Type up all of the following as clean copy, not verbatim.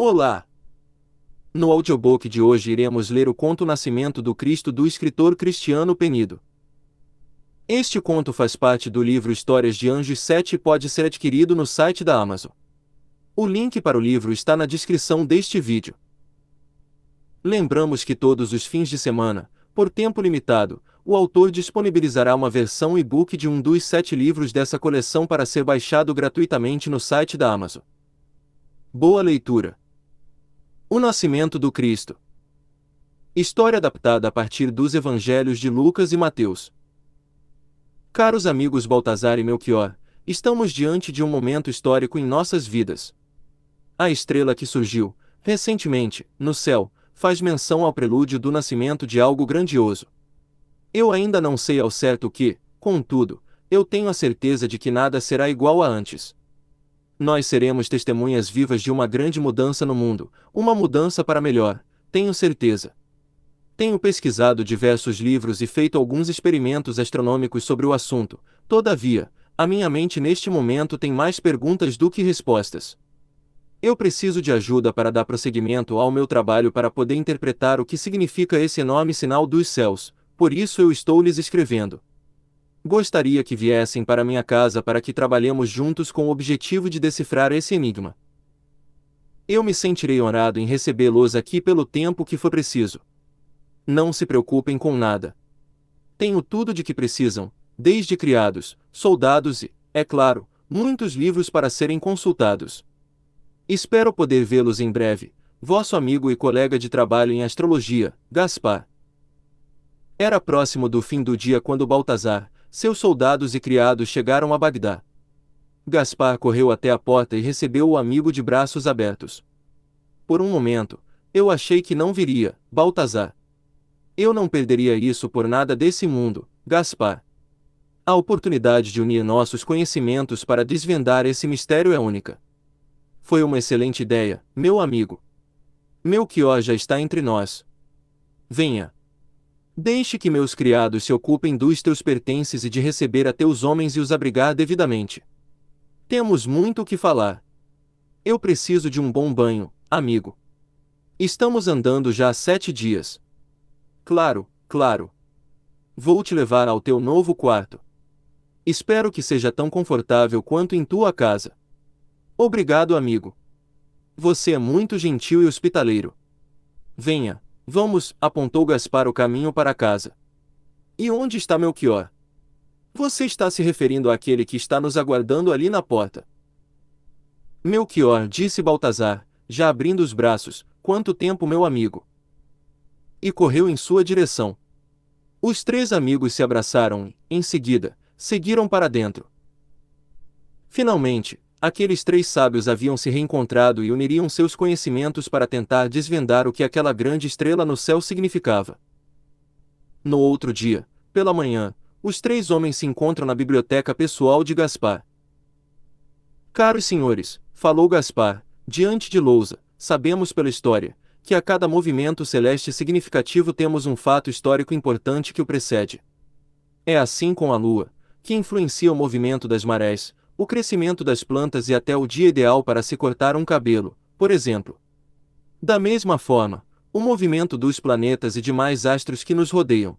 Olá! No audiobook de hoje iremos ler o conto Nascimento do Cristo do escritor Cristiano Penido. Este conto faz parte do livro Histórias de Anjos 7 e pode ser adquirido no site da Amazon. O link para o livro está na descrição deste vídeo. Lembramos que todos os fins de semana, por tempo limitado, o autor disponibilizará uma versão e-book de um dos 7 livros dessa coleção para ser baixado gratuitamente no site da Amazon. Boa leitura! O Nascimento do Cristo. História adaptada a partir dos Evangelhos de Lucas e Mateus. Caros amigos Baltazar e Melchior, estamos diante de um momento histórico em nossas vidas. A estrela que surgiu, recentemente, no céu, faz menção ao prelúdio do nascimento de algo grandioso. Eu ainda não sei ao certo o que, contudo, eu tenho a certeza de que nada será igual a antes. Nós seremos testemunhas vivas de uma grande mudança no mundo, uma mudança para melhor, tenho certeza. Tenho pesquisado diversos livros e feito alguns experimentos astronômicos sobre o assunto, todavia, a minha mente neste momento tem mais perguntas do que respostas. Eu preciso de ajuda para dar prosseguimento ao meu trabalho para poder interpretar o que significa esse enorme sinal dos céus, por isso eu estou lhes escrevendo. Gostaria que viessem para minha casa para que trabalhemos juntos com o objetivo de decifrar esse enigma. Eu me sentirei honrado em recebê-los aqui pelo tempo que for preciso. Não se preocupem com nada. Tenho tudo de que precisam, desde criados, soldados e, é claro, muitos livros para serem consultados. Espero poder vê-los em breve, vosso amigo e colega de trabalho em astrologia, Gaspar. Era próximo do fim do dia quando Baltazar, seus soldados e criados chegaram a Bagdá. Gaspar correu até a porta e recebeu o amigo de braços abertos. Por um momento, eu achei que não viria, Baltazar. Eu não perderia isso por nada desse mundo, Gaspar. A oportunidade de unir nossos conhecimentos para desvendar esse mistério é única. Foi uma excelente ideia, meu amigo. Melchior já está entre nós. Venha. Deixe que meus criados se ocupem dos teus pertences e de receber a teus homens e os abrigar devidamente. Temos muito o que falar. Eu preciso de um bom banho, amigo. Estamos andando já há 7 dias. Claro, claro. Vou te levar ao teu novo quarto. Espero que seja tão confortável quanto em tua casa. Obrigado, amigo. Você é muito gentil e hospitaleiro. Venha. Vamos, apontou Gaspar o caminho para casa. E onde está Melchior? Você está se referindo àquele que está nos aguardando ali na porta. Melchior, disse Baltazar, já abrindo os braços, quanto tempo, meu amigo? E correu em sua direção. Os 3 amigos se abraçaram e, em seguida, seguiram para dentro. Finalmente, aqueles 3 sábios haviam se reencontrado e uniriam seus conhecimentos para tentar desvendar o que aquela grande estrela no céu significava. No outro dia, pela manhã, os 3 homens se encontram na biblioteca pessoal de Gaspar. Caros senhores, falou Gaspar, diante de lousa, sabemos pela história, que a cada movimento celeste significativo temos um fato histórico importante que o precede. É assim com a lua, que influencia o movimento das marés, o crescimento das plantas e até o dia ideal para se cortar um cabelo, por exemplo. Da mesma forma, o movimento dos planetas e demais astros que nos rodeiam.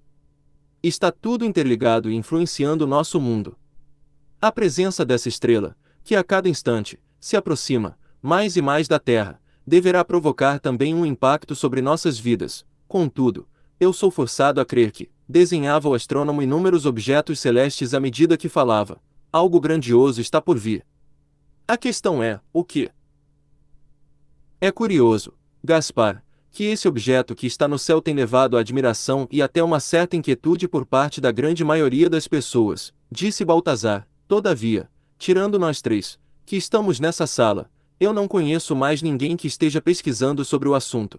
Está tudo interligado e influenciando o nosso mundo. A presença dessa estrela, que a cada instante se aproxima mais e mais da Terra, deverá provocar também um impacto sobre nossas vidas. Contudo, eu sou forçado a crer que desenhava o astrônomo inúmeros objetos celestes à medida que falava. Algo grandioso está por vir. A questão é, o que? É curioso, Gaspar, que esse objeto que está no céu tem levado à admiração e até uma certa inquietude por parte da grande maioria das pessoas, disse Baltazar. Todavia, tirando nós 3, que estamos nessa sala, eu não conheço mais ninguém que esteja pesquisando sobre o assunto.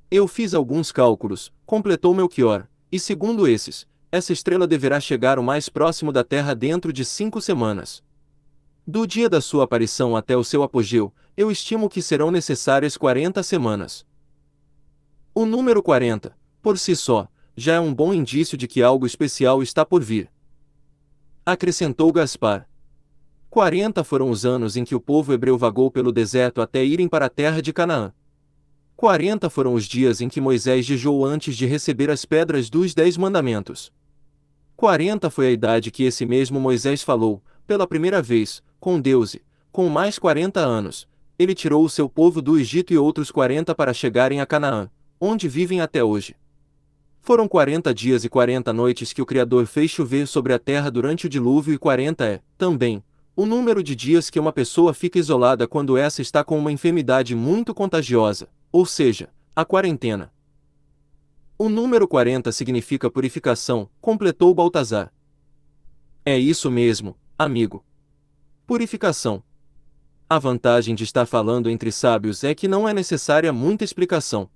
Eu fiz alguns cálculos, completou Melchior, e segundo esses, essa estrela deverá chegar o mais próximo da Terra dentro de 5 semanas. Do dia da sua aparição até o seu apogeu, eu estimo que serão necessárias 40 semanas. O número 40, por si só, já é um bom indício de que algo especial está por vir. Acrescentou Gaspar. 40 foram os anos em que o povo hebreu vagou pelo deserto até irem para a terra de Canaã. 40 foram os dias em que Moisés jejuou antes de receber as pedras dos 10 mandamentos. 40 foi a idade que esse mesmo Moisés falou, pela primeira vez, com Deus e, com mais 40 anos, ele tirou o seu povo do Egito e outros 40 para chegarem a Canaã, onde vivem até hoje. Foram 40 dias e 40 noites que o Criador fez chover sobre a terra durante o dilúvio e 40 é, também, o número de dias que uma pessoa fica isolada quando essa está com uma enfermidade muito contagiosa, ou seja, a quarentena. O número 40 significa purificação, completou Baltazar. É isso mesmo, amigo. Purificação. A vantagem de estar falando entre sábios é que não é necessária muita explicação.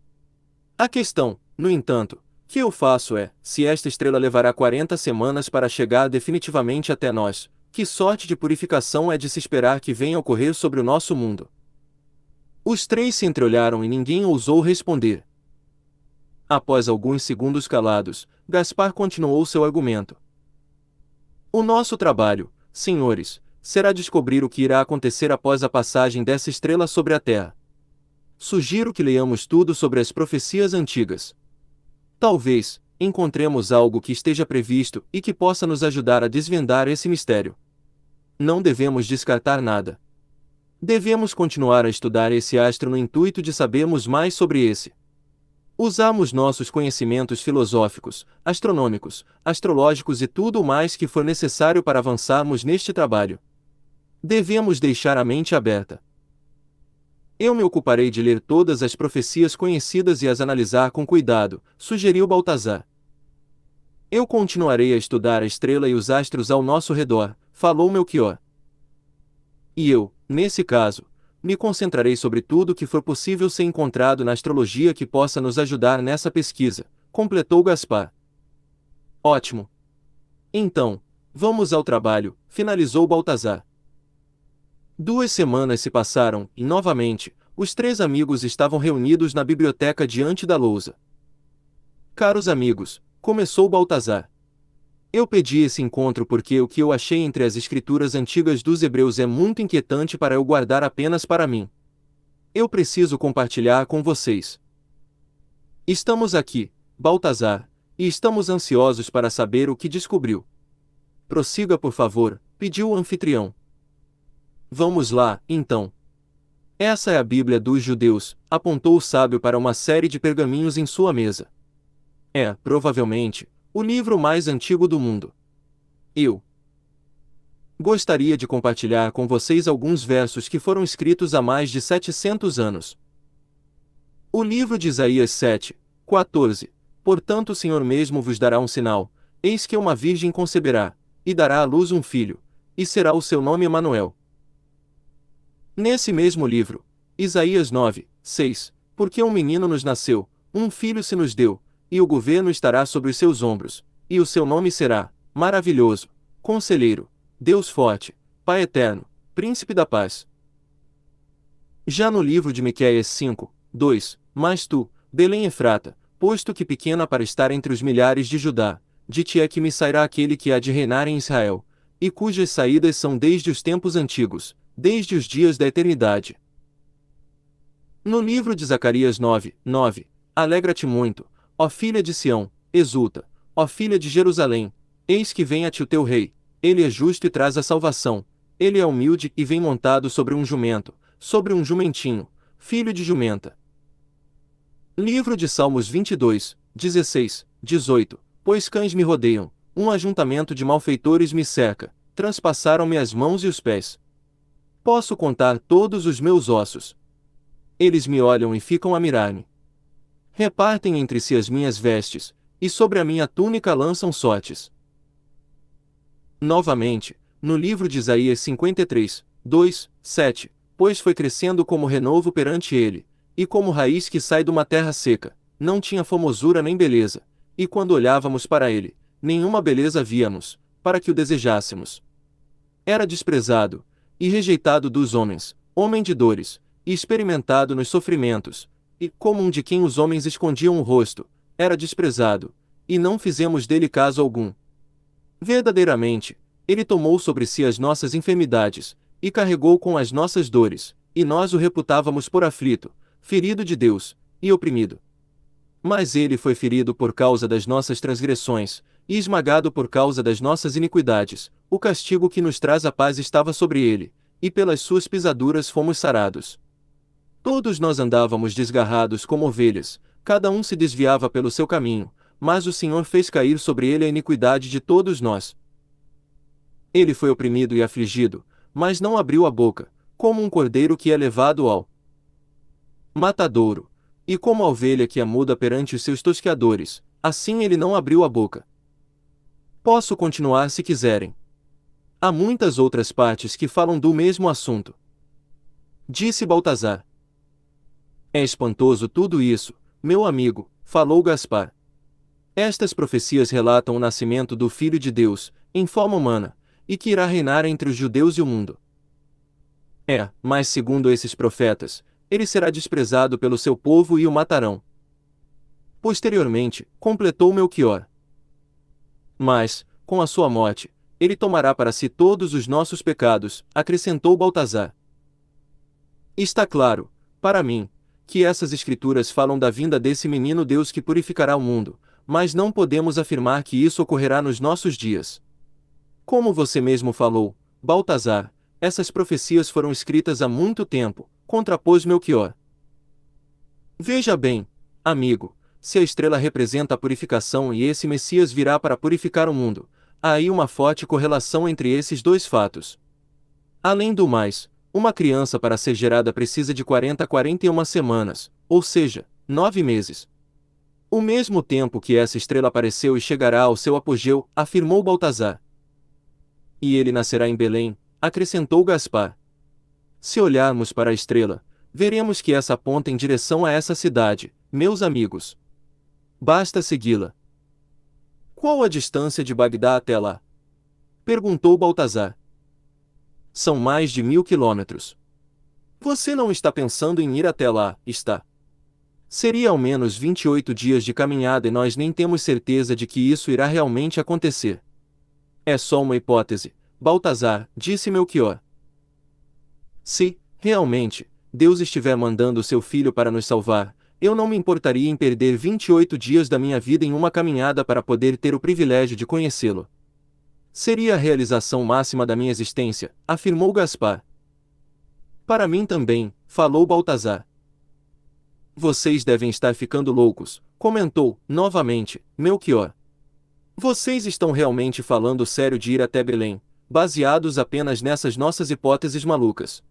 A questão, no entanto, que eu faço é, se esta estrela levará 40 semanas para chegar definitivamente até nós, que sorte de purificação é de se esperar que venha ocorrer sobre o nosso mundo? Os três se entreolharam e ninguém ousou responder. Após alguns segundos calados, Gaspar continuou seu argumento. O nosso trabalho, senhores, será descobrir o que irá acontecer após a passagem dessa estrela sobre a Terra. Sugiro que leiamos tudo sobre as profecias antigas. Talvez encontremos algo que esteja previsto e que possa nos ajudar a desvendar esse mistério. Não devemos descartar nada. Devemos continuar a estudar esse astro no intuito de sabermos mais sobre esse. Usamos nossos conhecimentos filosóficos, astronômicos, astrológicos e tudo o mais que for necessário para avançarmos neste trabalho. Devemos deixar a mente aberta. Eu me ocuparei de ler todas as profecias conhecidas e as analisar com cuidado, sugeriu Baltazar. Eu continuarei a estudar a estrela e os astros ao nosso redor, falou Melchior. E eu, nesse caso, me concentrarei sobre tudo que for possível ser encontrado na astrologia que possa nos ajudar nessa pesquisa, completou Gaspar. Ótimo. Então, vamos ao trabalho, finalizou Baltazar. 2 semanas se passaram, e novamente, os três amigos estavam reunidos na biblioteca diante da lousa. Caros amigos, começou Baltazar. Eu pedi esse encontro porque o que eu achei entre as escrituras antigas dos hebreus é muito inquietante para eu guardar apenas para mim. Eu preciso compartilhar com vocês. Estamos aqui, Baltazar, e estamos ansiosos para saber o que descobriu. Prossiga, por favor, pediu o anfitrião. Vamos lá, então. Essa é a Bíblia dos judeus, apontou o sábio para uma série de pergaminhos em sua mesa. É, provavelmente, o livro mais antigo do mundo. Eu gostaria de compartilhar com vocês alguns versos que foram escritos há mais de 700 anos. O livro de Isaías 7, 14. Portanto o Senhor mesmo vos dará um sinal, eis que uma virgem conceberá, e dará à luz um filho, e será o seu nome Emanuel. Nesse mesmo livro, Isaías 9, 6, porque um menino nos nasceu, um filho se nos deu, e o governo estará sobre os seus ombros, e o seu nome será, Maravilhoso, Conselheiro, Deus Forte, Pai Eterno, Príncipe da Paz. Já no livro de Miqueias 5, 2, mas tu, Belém Efrata, posto que pequena para estar entre os milhares de Judá, de ti é que me sairá aquele que há de reinar em Israel, e cujas saídas são desde os tempos antigos, desde os dias da eternidade. No livro de Zacarias 9, 9, alegra-te muito, ó filha de Sião, exulta, ó filha de Jerusalém, eis que vem a ti o teu rei, ele é justo e traz a salvação, ele é humilde e vem montado sobre um jumento, sobre um jumentinho, filho de jumenta. Livro de Salmos 22, 16, 18, pois cães me rodeiam, um ajuntamento de malfeitores me cerca, transpassaram-me as mãos e os pés. Posso contar todos os meus ossos. Eles me olham e ficam a mirar-me. Repartem entre si as minhas vestes, e sobre a minha túnica lançam sortes. Novamente, no livro de Isaías 53, 2, 7, pois foi crescendo como renovo perante ele, e como raiz que sai de uma terra seca, não tinha formosura nem beleza, e quando olhávamos para ele, nenhuma beleza víamos, para que o desejássemos. Era desprezado, e rejeitado dos homens, homem de dores, e experimentado nos sofrimentos, e como um de quem os homens escondiam o rosto, era desprezado, e não fizemos dele caso algum. Verdadeiramente, Ele tomou sobre si as nossas enfermidades, e carregou com as nossas dores, e nós o reputávamos por aflito, ferido de Deus, e oprimido. Mas ele foi ferido por causa das nossas transgressões, e esmagado por causa das nossas iniquidades. O castigo que nos traz a paz estava sobre ele, e pelas suas pisaduras fomos sarados. Todos nós andávamos desgarrados como ovelhas, cada um se desviava pelo seu caminho, mas o Senhor fez cair sobre ele a iniquidade de todos nós. Ele foi oprimido e afligido, mas não abriu a boca, como um cordeiro que é levado ao matadouro, e como a ovelha que é muda perante os seus tosqueadores, assim ele não abriu a boca. Posso continuar se quiserem. Há muitas outras partes que falam do mesmo assunto. Disse Baltazar. É espantoso tudo isso, meu amigo, falou Gaspar. Estas profecias relatam o nascimento do Filho de Deus, em forma humana, e que irá reinar entre os judeus e o mundo. Mas segundo esses profetas, ele será desprezado pelo seu povo e o matarão. Posteriormente, completou Melquior. Mas, com a sua morte, ele tomará para si todos os nossos pecados, acrescentou Baltazar. Está claro, para mim, que essas escrituras falam da vinda desse menino Deus que purificará o mundo, mas não podemos afirmar que isso ocorrerá nos nossos dias. Como você mesmo falou, Baltazar, essas profecias foram escritas há muito tempo, contrapôs Melquior. Veja bem, amigo, se a estrela representa a purificação e esse Messias virá para purificar o mundo, há aí uma forte correlação entre esses dois fatos. Além do mais, uma criança para ser gerada precisa de 40 a 41 semanas, ou seja, 9 meses. O mesmo tempo que essa estrela apareceu e chegará ao seu apogeu, afirmou Baltazar. E ele nascerá em Belém, acrescentou Gaspar. Se olharmos para a estrela, veremos que essa aponta em direção a essa cidade, meus amigos. Basta segui-la. Qual a distância de Bagdá até lá? Perguntou Baltazar. São mais de 1000 quilômetros. Você não está pensando em ir até lá, está? Seria ao menos 28 dias de caminhada e nós nem temos certeza de que isso irá realmente acontecer. É só uma hipótese, Baltazar, disse Melquior. Se, realmente, Deus estiver mandando seu filho para nos salvar, eu não me importaria em perder 28 dias da minha vida em uma caminhada para poder ter o privilégio de conhecê-lo. Seria a realização máxima da minha existência, afirmou Gaspar. Para mim também, falou Baltazar. Vocês devem estar ficando loucos, comentou, novamente, Melquior. Vocês estão realmente falando sério de ir até Belém, baseados apenas nessas nossas hipóteses malucas.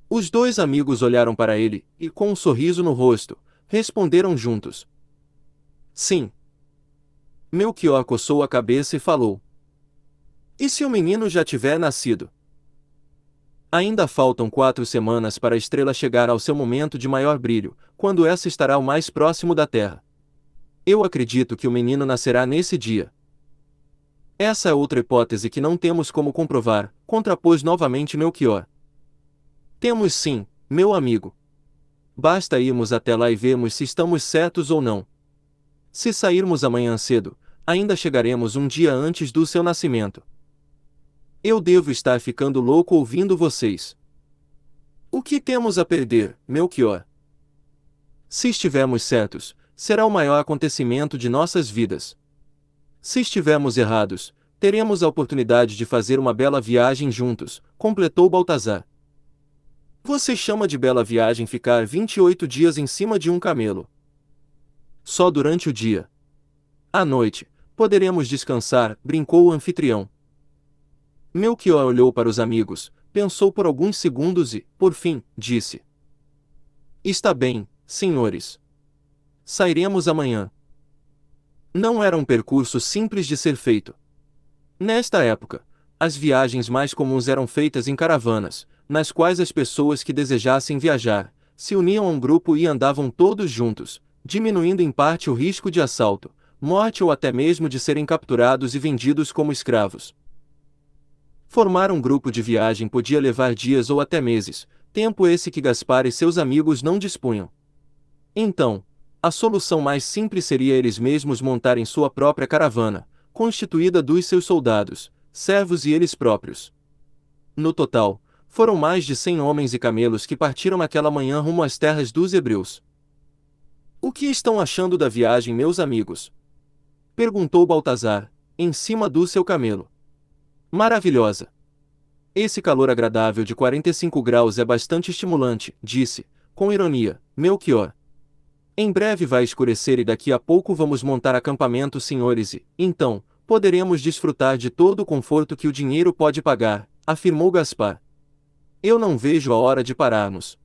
Os dois amigos olharam para ele, e com um sorriso no rosto, responderam juntos. Sim. Melquior coçou a cabeça e falou. E se o menino já tiver nascido? Ainda faltam 4 semanas para a estrela chegar ao seu momento de maior brilho, quando essa estará o mais próximo da Terra. Eu acredito que o menino nascerá nesse dia. Essa é outra hipótese que não temos como comprovar, contrapôs novamente Melquior. Temos sim, meu amigo. Basta irmos até lá e vermos se estamos certos ou não. Se sairmos amanhã cedo, ainda chegaremos um dia antes do seu nascimento. Eu devo estar ficando louco ouvindo vocês. O que temos a perder, Melquior? Se estivermos certos, será o maior acontecimento de nossas vidas. Se estivermos errados, teremos a oportunidade de fazer uma bela viagem juntos, completou Baltazar. Você chama de bela viagem ficar 28 dias em cima de um camelo? Só durante o dia. À noite, poderemos descansar, brincou o anfitrião. Melquior olhou para os amigos, pensou por alguns segundos e, por fim, disse. Está bem, senhores. Sairemos amanhã. Não era um percurso simples de ser feito. Nesta época, as viagens mais comuns eram feitas em caravanas, nas quais as pessoas que desejassem viajar, se uniam a um grupo e andavam todos juntos, diminuindo em parte o risco de assalto, morte ou até mesmo de serem capturados e vendidos como escravos. Formar um grupo de viagem podia levar dias ou até meses, tempo esse que Gaspar e seus amigos não dispunham. Então, a solução mais simples seria eles mesmos montarem sua própria caravana, constituída dos seus soldados, servos e eles próprios. No total, foram mais de 100 homens e camelos que partiram naquela manhã rumo às terras dos hebreus. O que estão achando da viagem, meus amigos? Perguntou Baltazar, em cima do seu camelo. Maravilhosa. Esse calor agradável de 45 graus é bastante estimulante, disse, com ironia, Melchior. Em breve vai escurecer e daqui a pouco vamos montar acampamento, senhores, e, então, poderemos desfrutar de todo o conforto que o dinheiro pode pagar, afirmou Gaspar. Eu não vejo a hora de pararmos.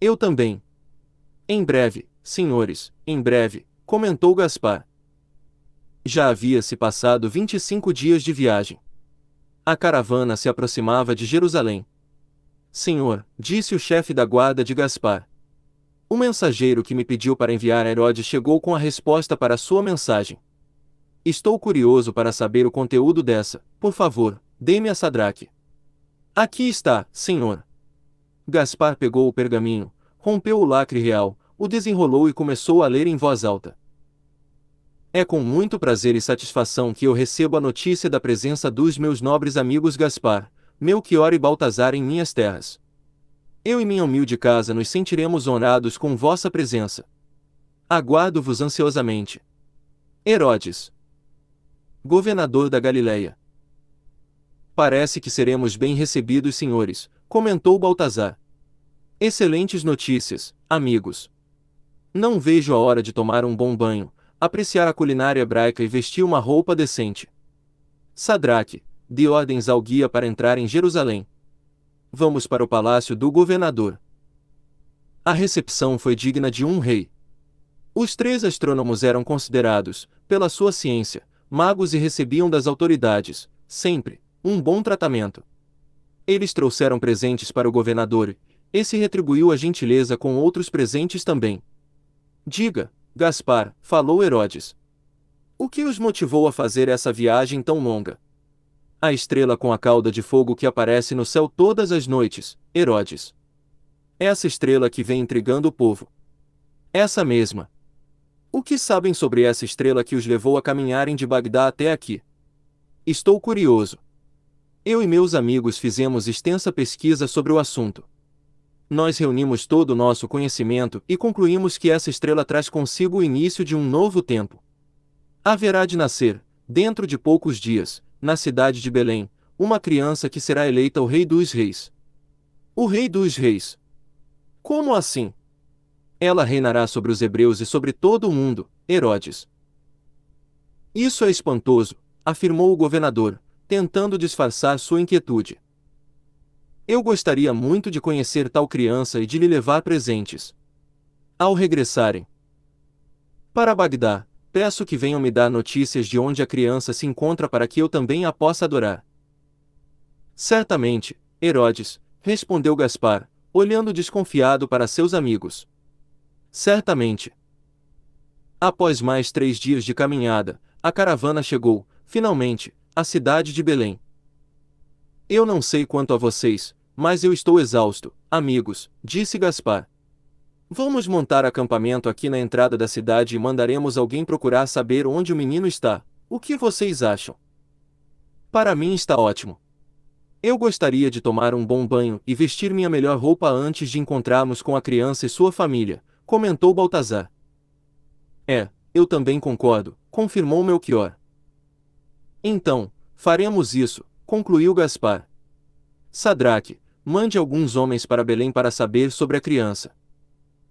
Eu também. Em breve, senhores, em breve, comentou Gaspar. Já havia se passado 25 dias de viagem. A caravana se aproximava de Jerusalém. Senhor, disse o chefe da guarda de Gaspar. O mensageiro que me pediu para enviar a Herodes chegou com a resposta para sua mensagem. Estou curioso para saber o conteúdo dessa, por favor, dê-me a Sadraque. Aqui está, senhor. Gaspar pegou o pergaminho, rompeu o lacre real, o desenrolou e começou a ler em voz alta. É com muito prazer e satisfação que eu recebo a notícia da presença dos meus nobres amigos Gaspar, Melchior e Baltazar em minhas terras. Eu e minha humilde casa nos sentiremos honrados com vossa presença. Aguardo-vos ansiosamente. Herodes, governador da Galileia. Parece que seremos bem recebidos, senhores, comentou Baltazar. Excelentes notícias, amigos. Não vejo a hora de tomar um bom banho, apreciar a culinária hebraica e vestir uma roupa decente. Sadraque, dê ordens ao guia para entrar em Jerusalém. Vamos para o palácio do governador. A recepção foi digna de um rei. Os 3 astrônomos eram considerados, pela sua ciência, magos e recebiam das autoridades, sempre, um bom tratamento. Eles trouxeram presentes para o governador, e esse retribuiu a gentileza com outros presentes também. Diga, Gaspar, falou Herodes. O que os motivou a fazer essa viagem tão longa? A estrela com a cauda de fogo que aparece no céu todas as noites, Herodes. Essa estrela que vem intrigando o povo. Essa mesma. O que sabem sobre essa estrela que os levou a caminharem de Bagdá até aqui? Estou curioso. Eu e meus amigos fizemos extensa pesquisa sobre o assunto. Nós reunimos todo o nosso conhecimento e concluímos que essa estrela traz consigo o início de um novo tempo. Haverá de nascer, dentro de poucos dias, na cidade de Belém, uma criança que será eleita o Rei dos Reis. O Rei dos Reis. Como assim? Ela reinará sobre os hebreus e sobre todo o mundo, Herodes. Isso é espantoso, afirmou o governador, tentando disfarçar sua inquietude. Eu gostaria muito de conhecer tal criança e de lhe levar presentes. Ao regressarem para Bagdá, peço que venham me dar notícias de onde a criança se encontra para que eu também a possa adorar. Certamente, Herodes, respondeu Gaspar, olhando desconfiado para seus amigos. Certamente. Após mais 3 dias de caminhada, a caravana chegou, finalmente, à cidade de Belém. Eu não sei quanto a vocês, mas eu estou exausto, amigos, disse Gaspar. Vamos montar acampamento aqui na entrada da cidade e mandaremos alguém procurar saber onde o menino está. O que vocês acham? Para mim está ótimo. Eu gostaria de tomar um bom banho e vestir minha melhor roupa antes de encontrarmos com a criança e sua família, comentou Baltazar. Eu também concordo, confirmou Melchior. Então, faremos isso, concluiu Gaspar. Sadraque, mande alguns homens para Belém para saber sobre a criança.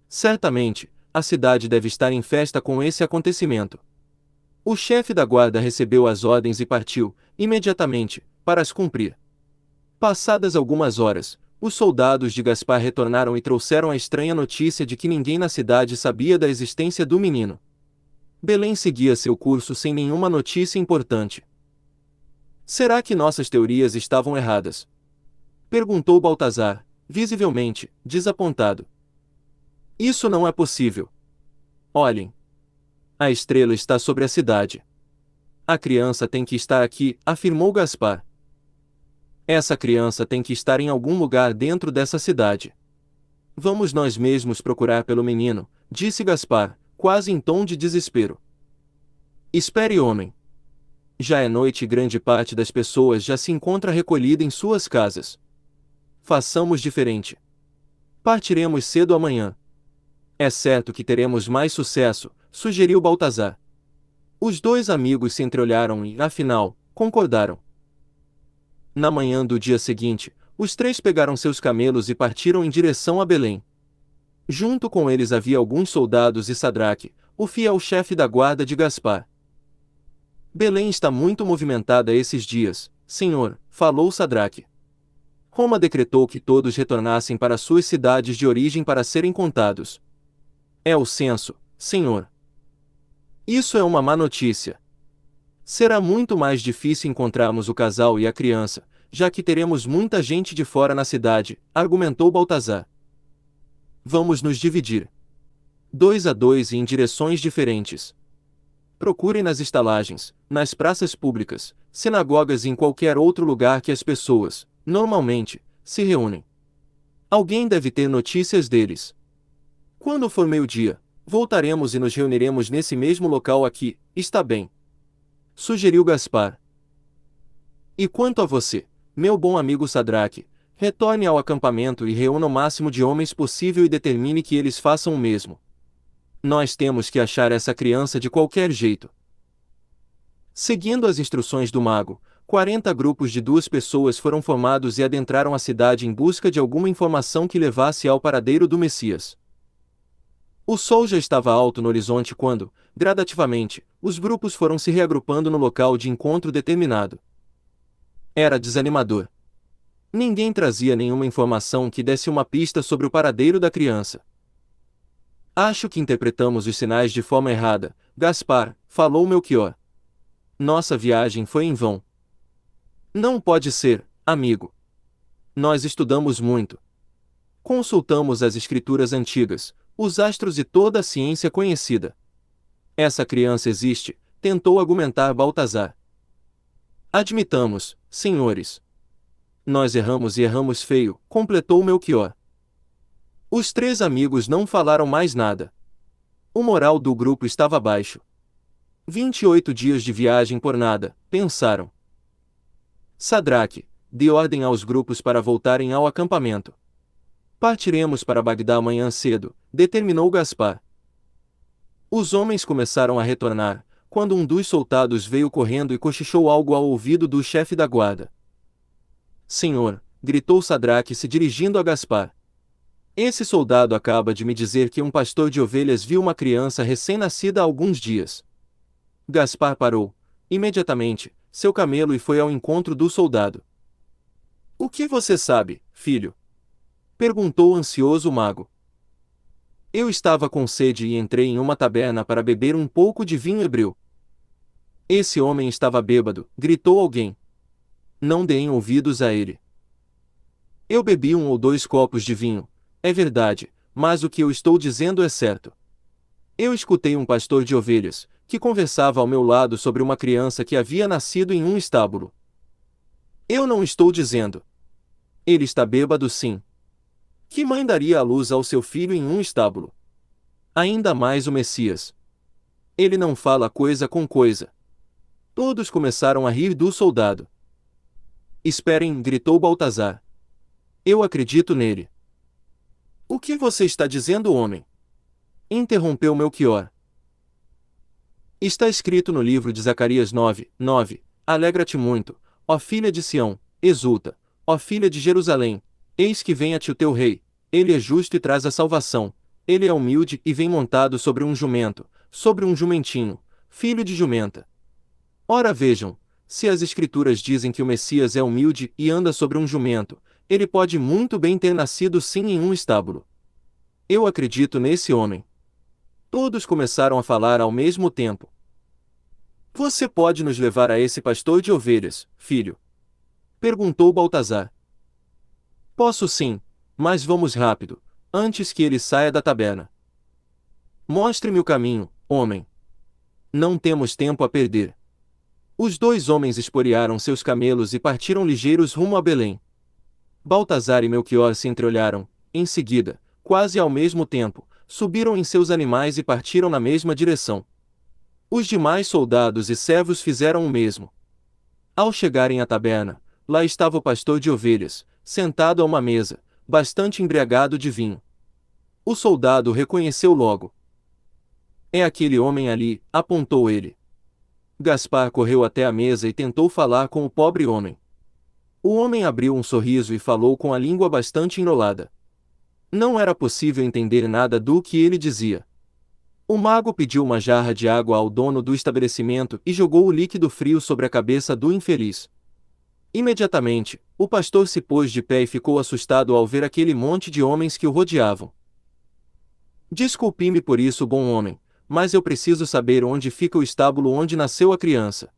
Certamente, a cidade deve estar em festa com esse acontecimento. O chefe da guarda recebeu as ordens e partiu, imediatamente, para as cumprir. Passadas algumas horas, os soldados de Gaspar retornaram e trouxeram a estranha notícia de que ninguém na cidade sabia da existência do menino. Belém seguia seu curso sem nenhuma notícia importante. Será que nossas teorias estavam erradas? Perguntou Baltazar, visivelmente, desapontado. Isso não é possível. Olhem. A estrela está sobre a cidade. A criança tem que estar aqui, afirmou Gaspar. Essa criança tem que estar em algum lugar dentro dessa cidade. Vamos nós mesmos procurar pelo menino, disse Gaspar, quase em tom de desespero. Espere, homem. Já é noite e grande parte das pessoas já se encontra recolhida em suas casas. Façamos diferente. Partiremos cedo amanhã. É certo que teremos mais sucesso, sugeriu Baltazar. Os dois amigos se entreolharam e, afinal, concordaram. Na manhã do dia seguinte, os três pegaram seus camelos e partiram em direção a Belém. Junto com eles havia alguns soldados e Sadraque, o fiel chefe da guarda de Gaspar. Belém está muito movimentada esses dias, senhor, falou Sadraque. Roma decretou que todos retornassem para suas cidades de origem para serem contados. É o censo, senhor. Isso é uma má notícia. Será muito mais difícil encontrarmos o casal e a criança, já que teremos muita gente de fora na cidade, argumentou Baltazar. Vamos nos dividir. 2 a 2 e em direções diferentes. Procurem nas estalagens, nas praças públicas, sinagogas e em qualquer outro lugar que as pessoas, normalmente, se reúnem. Alguém deve ter notícias deles. Quando for meio-dia, voltaremos e nos reuniremos nesse mesmo local aqui, está bem? Sugeriu Gaspar. E quanto a você, meu bom amigo Sadraque, retorne ao acampamento e reúna o máximo de homens possível e determine que eles façam o mesmo. Nós temos que achar essa criança de qualquer jeito. Seguindo as instruções do mago, 40 grupos de 2 pessoas foram formados e adentraram a cidade em busca de alguma informação que levasse ao paradeiro do Messias. O sol já estava alto no horizonte quando, gradativamente, os grupos foram se reagrupando no local de encontro determinado. Era desanimador. Ninguém trazia nenhuma informação que desse uma pista sobre o paradeiro da criança. Acho que interpretamos os sinais de forma errada, Gaspar, falou Melchior. Nossa viagem foi em vão. Não pode ser, amigo. Nós estudamos muito. Consultamos as escrituras antigas, os astros e toda a ciência conhecida. Essa criança existe, tentou argumentar Baltazar. Admitamos, senhores. Nós erramos e erramos feio, completou Melchior. Os 3 amigos não falaram mais nada. O moral do grupo estava baixo. 28 dias de viagem por nada, pensaram. Sadraque, dê ordem aos grupos para voltarem ao acampamento. Partiremos para Bagdá amanhã cedo, determinou Gaspar. Os homens começaram a retornar, quando um dos soldados veio correndo e cochichou algo ao ouvido do chefe da guarda. Senhor, gritou Sadraque se dirigindo a Gaspar. Esse soldado acaba de me dizer que um pastor de ovelhas viu uma criança recém-nascida há alguns dias. Gaspar parou, imediatamente, seu camelo e foi ao encontro do soldado. O que você sabe, filho? Perguntou ansioso o mago. Eu estava com sede e entrei em uma taberna para beber um pouco de vinho hebreu. Esse homem estava bêbado, gritou alguém. Não deem ouvidos a ele. Eu bebi 1 ou 2 copos de vinho, é verdade, mas o que eu estou dizendo é certo. Eu escutei um pastor de ovelhas, que conversava ao meu lado sobre uma criança que havia nascido em um estábulo. Eu não estou dizendo. Ele está bêbado sim. Que mãe daria à luz ao seu filho em um estábulo? Ainda mais o Messias. Ele não fala coisa com coisa. Todos começaram a rir do soldado. Esperem, gritou Baltazar. Eu acredito nele. O que você está dizendo, homem? Interrompeu Melchior. Está escrito no livro de Zacarias 9:9. Alegra-te muito, ó filha de Sião, exulta, ó filha de Jerusalém, eis que vem a ti o teu rei, ele é justo e traz a salvação, ele é humilde e vem montado sobre um jumento, sobre um jumentinho, filho de jumenta. Ora vejam, se as escrituras dizem que o Messias é humilde e anda sobre um jumento, ele pode muito bem ter nascido sim em um estábulo. Eu acredito nesse homem. Todos começaram a falar ao mesmo tempo. Você pode nos levar a esse pastor de ovelhas, filho? Perguntou Baltazar. Posso sim, mas vamos rápido, antes que ele saia da taberna. Mostre-me o caminho, homem. Não temos tempo a perder. Os 2 homens esporearam seus camelos e partiram ligeiros rumo a Belém. Baltazar e Melchior se entreolharam, em seguida, quase ao mesmo tempo, subiram em seus animais e partiram na mesma direção. Os demais soldados e servos fizeram o mesmo. Ao chegarem à taberna, lá estava o pastor de ovelhas, sentado a uma mesa, bastante embriagado de vinho. O soldado reconheceu logo. É aquele homem ali, apontou ele. Gaspar correu até a mesa e tentou falar com o pobre homem. O homem abriu um sorriso e falou com a língua bastante enrolada. Não era possível entender nada do que ele dizia. O mago pediu uma jarra de água ao dono do estabelecimento e jogou o líquido frio sobre a cabeça do infeliz. Imediatamente, o pastor se pôs de pé e ficou assustado ao ver aquele monte de homens que o rodeavam. Desculpe-me por isso, bom homem, mas eu preciso saber onde fica o estábulo onde nasceu a criança.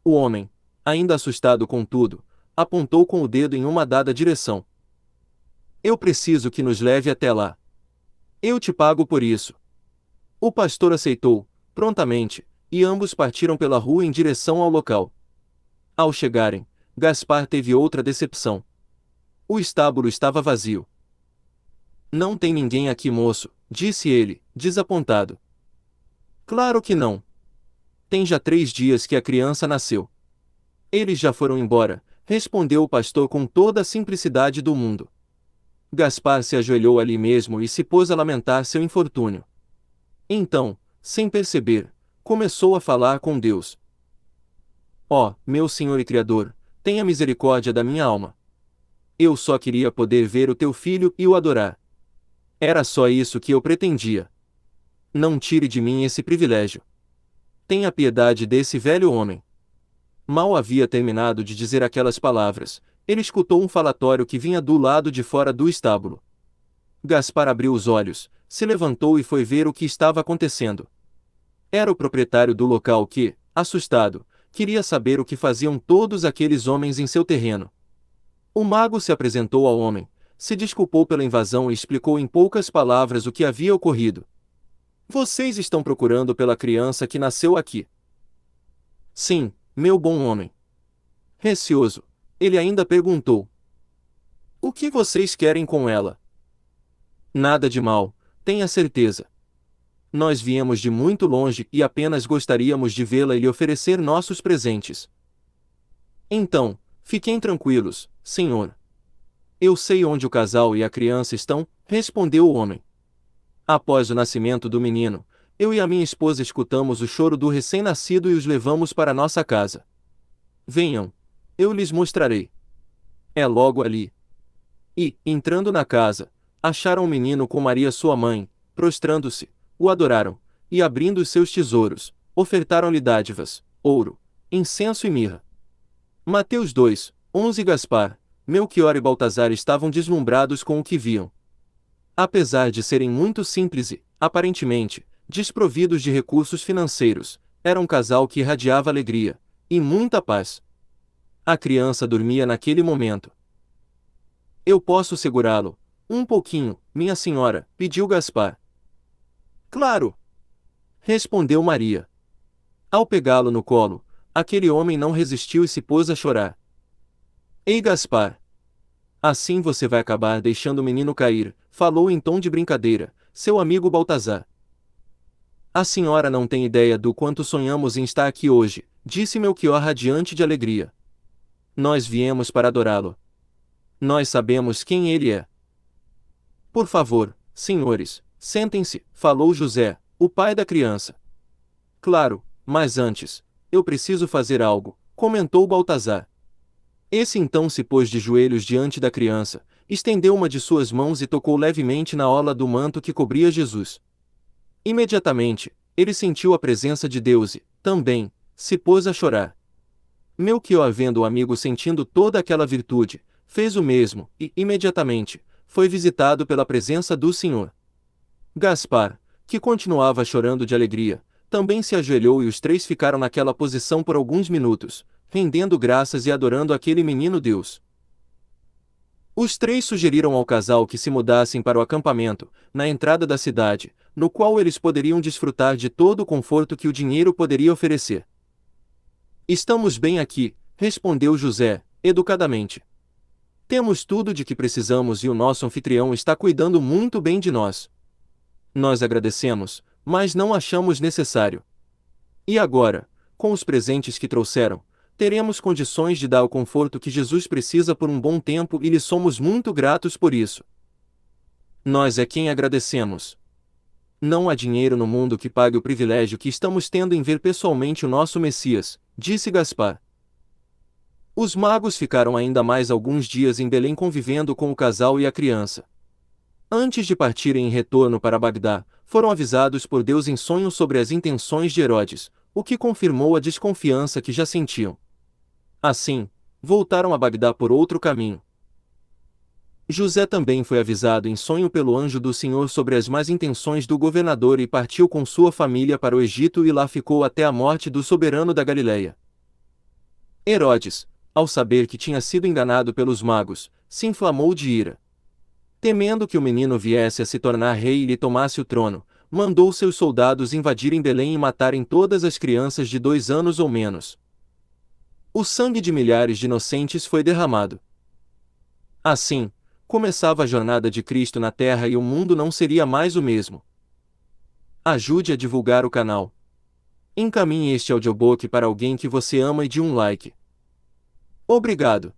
O homem, ainda assustado com tudo, apontou com o dedo em uma dada direção. Eu preciso que nos leve até lá. Eu te pago por isso. O pastor aceitou, prontamente, e ambos partiram pela rua em direção ao local. Ao chegarem, Gaspar teve outra decepção. O estábulo estava vazio. Não tem ninguém aqui, moço, disse ele, desapontado. Claro que não. Tem já 3 dias que a criança nasceu. Eles já foram embora, respondeu o pastor com toda a simplicidade do mundo. Gaspar se ajoelhou ali mesmo e se pôs a lamentar seu infortúnio. Então, sem perceber, começou a falar com Deus. Ó, meu Senhor e Criador, tenha misericórdia da minha alma. Eu só queria poder ver o teu filho e o adorar. Era só isso que eu pretendia. Não tire de mim esse privilégio. Tenha piedade desse velho homem. Mal havia terminado de dizer aquelas palavras, ele escutou um falatório que vinha do lado de fora do estábulo. Gaspar abriu os olhos, se levantou e foi ver o que estava acontecendo. Era o proprietário do local que, assustado, queria saber o que faziam todos aqueles homens em seu terreno. O mago se apresentou ao homem, se desculpou pela invasão e explicou em poucas palavras o que havia ocorrido. Vocês estão procurando pela criança que nasceu aqui. Sim, meu bom homem. Receoso, ele ainda perguntou. O que vocês querem com ela? Nada de mal, tenha certeza. Nós viemos de muito longe e apenas gostaríamos de vê-la e lhe oferecer nossos presentes. Então, fiquem tranquilos, senhor. Eu sei onde o casal e a criança estão, respondeu o homem. Após o nascimento do menino, eu e a minha esposa escutamos o choro do recém-nascido e os levamos para nossa casa. Venham, eu lhes mostrarei. É logo ali. E, entrando na casa, acharam o menino com Maria sua mãe, prostrando-se, o adoraram, e abrindo os seus tesouros, ofertaram-lhe dádivas, ouro, incenso e mirra. Mateus 2, 11 Gaspar, Melquior e Baltazar estavam deslumbrados com o que viam. Apesar de serem muito simples e, aparentemente, desprovidos de recursos financeiros, era um casal que irradiava alegria e muita paz. A criança dormia naquele momento. Eu posso segurá-lo, um pouquinho, minha senhora, pediu Gaspar. Claro! Respondeu Maria. Ao pegá-lo no colo, aquele homem não resistiu e se pôs a chorar. Ei, Gaspar! Assim você vai acabar deixando o menino cair, falou em tom de brincadeira, seu amigo Baltazar. A senhora não tem ideia do quanto sonhamos em estar aqui hoje, disse Melquior radiante de alegria. Nós viemos para adorá-lo. Nós sabemos quem ele é. Por favor, senhores, sentem-se, falou José, o pai da criança. Claro, mas antes, eu preciso fazer algo, comentou Baltazar. Esse então se pôs de joelhos diante da criança, estendeu uma de suas mãos e tocou levemente na orla do manto que cobria Jesus. Imediatamente, ele sentiu a presença de Deus e, também, se pôs a chorar. Melquior, vendo o amigo sentindo toda aquela virtude, fez o mesmo e, imediatamente, foi visitado pela presença do Senhor. Gaspar, que continuava chorando de alegria, também se ajoelhou e os três ficaram naquela posição por alguns minutos, rendendo graças e adorando aquele menino Deus. Os três sugeriram ao casal que se mudassem para o acampamento, na entrada da cidade, no qual eles poderiam desfrutar de todo o conforto que o dinheiro poderia oferecer. Estamos bem aqui, respondeu José, educadamente. Temos tudo de que precisamos e o nosso anfitrião está cuidando muito bem de nós. Nós agradecemos, mas não achamos necessário. E agora, com os presentes que trouxeram, teremos condições de dar o conforto que Jesus precisa por um bom tempo e lhe somos muito gratos por isso. Nós é quem agradecemos. Não há dinheiro no mundo que pague o privilégio que estamos tendo em ver pessoalmente o nosso Messias, disse Gaspar. Os magos ficaram ainda mais alguns dias em Belém convivendo com o casal e a criança. Antes de partirem em retorno para Bagdá, foram avisados por Deus em sonho sobre as intenções de Herodes, o que confirmou a desconfiança que já sentiam. Assim, voltaram a Bagdá por outro caminho. José também foi avisado em sonho pelo anjo do Senhor sobre as más intenções do governador e partiu com sua família para o Egito e lá ficou até a morte do soberano da Galileia. Herodes, ao saber que tinha sido enganado pelos magos, se inflamou de ira. Temendo que o menino viesse a se tornar rei e lhe tomasse o trono, mandou seus soldados invadirem Belém e matarem todas as crianças de 2 anos ou menos. O sangue de milhares de inocentes foi derramado. Assim, começava a jornada de Cristo na Terra e o mundo não seria mais o mesmo. Ajude a divulgar o canal. Encaminhe este audiobook para alguém que você ama e dê um like. Obrigado.